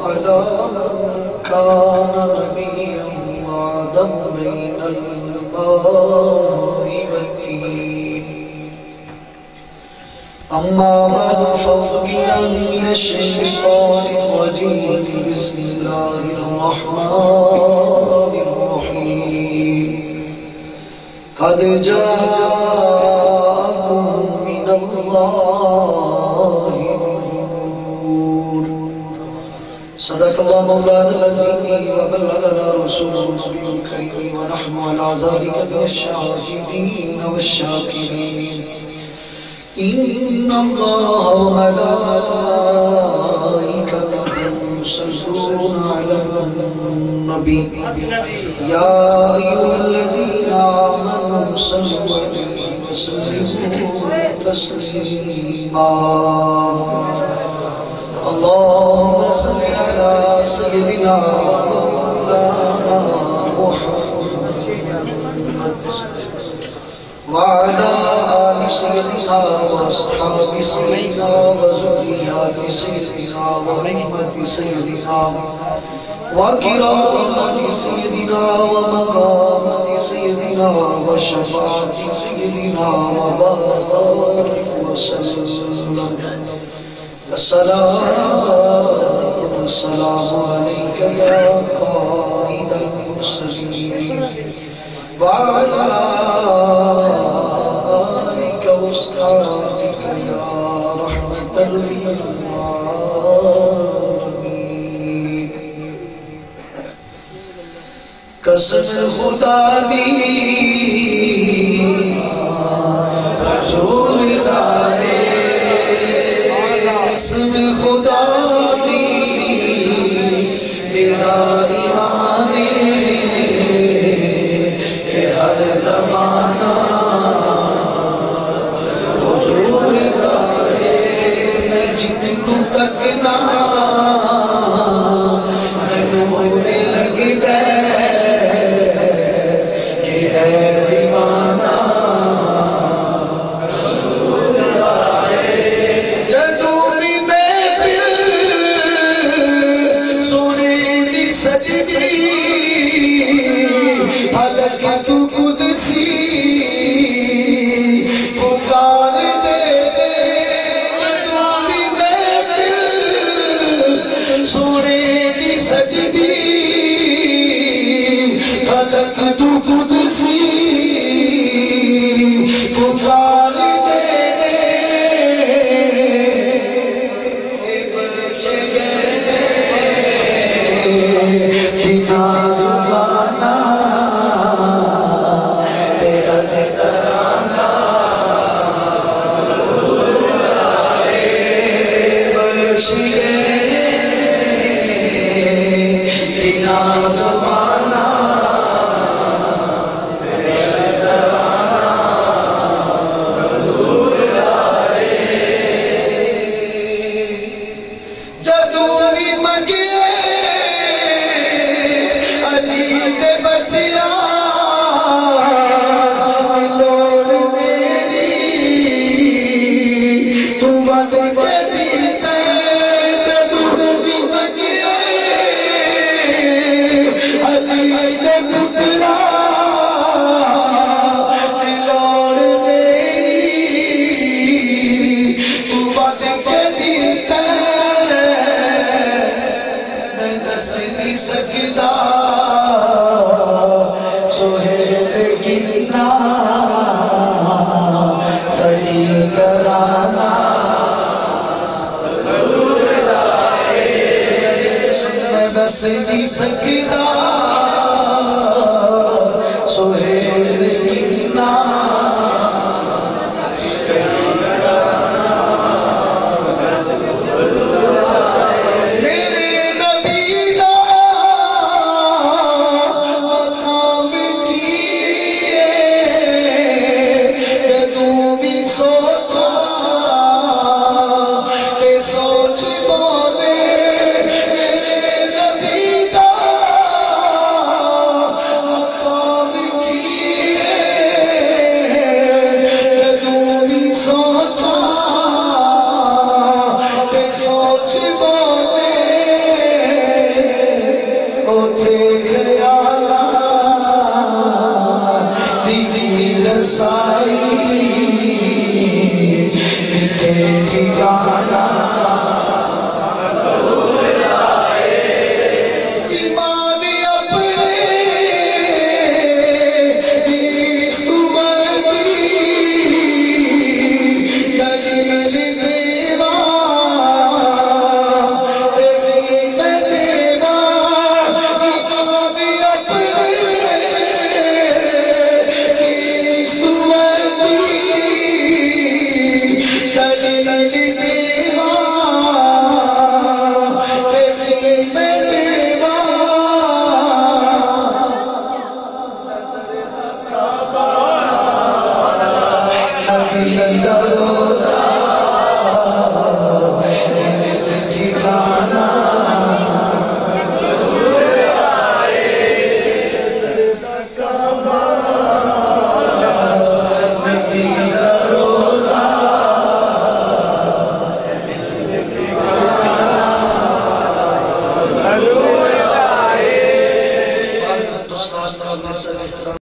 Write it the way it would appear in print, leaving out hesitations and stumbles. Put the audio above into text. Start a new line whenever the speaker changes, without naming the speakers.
على من كان نبيا وعدا بين الماء والتين أما بعد فأعوذ بالله من الشيطان الرجيم بسم الله الرحمن الرحيم قد جاءكم من الله نور صدق الله مولانا العظيم وبلغنا رسوله النبي الكريم ونحن على ذلك من الشاهدين والشاكرين إن الله وملائكته يصلون على النبي يا أيها الذين آمنوا صلوا عليه وسلموا تسليما اللهم صل على سيدنا مولانا محمد وعلى آل سيدنا وأصحاب سيدنا وذريات سيدنا ورحمة سيدنا وكرامة سيدنا ومقامة سيدنا وشفاعة سيدنا وبارك وسلم الصلاة والسلام عليك يا قائد المرسلين وعلى آلك وأصحابك يا رحمة للعالمين قسم خدا دی رسول دارے قسم خدا دی میرا ایمان کہ ہر زمانہ حضور دارے میں جن کو تک نہ میں ہونے لگ گئے کہ ہے دیوانہ حضور دارے جدوری میں پھر سونے دی سجدی حلق تو قدسی پکار دے جدوری میں پھر سونے دی سجدی حلق تو قدسی پکار دے بخش گئے بنا زبانہ تیرا ترانہ بخش گئے بنا زبانہ جدوری مگے علی دے بچیا لوڑ میری تو بد کے دیتے جدوری مگے علی دے پترا لوڑ میری تو بد کے دیتے میں دس نہیں سکتا سہیل گرنا صحیح کرانا میں دس نہیں سکتا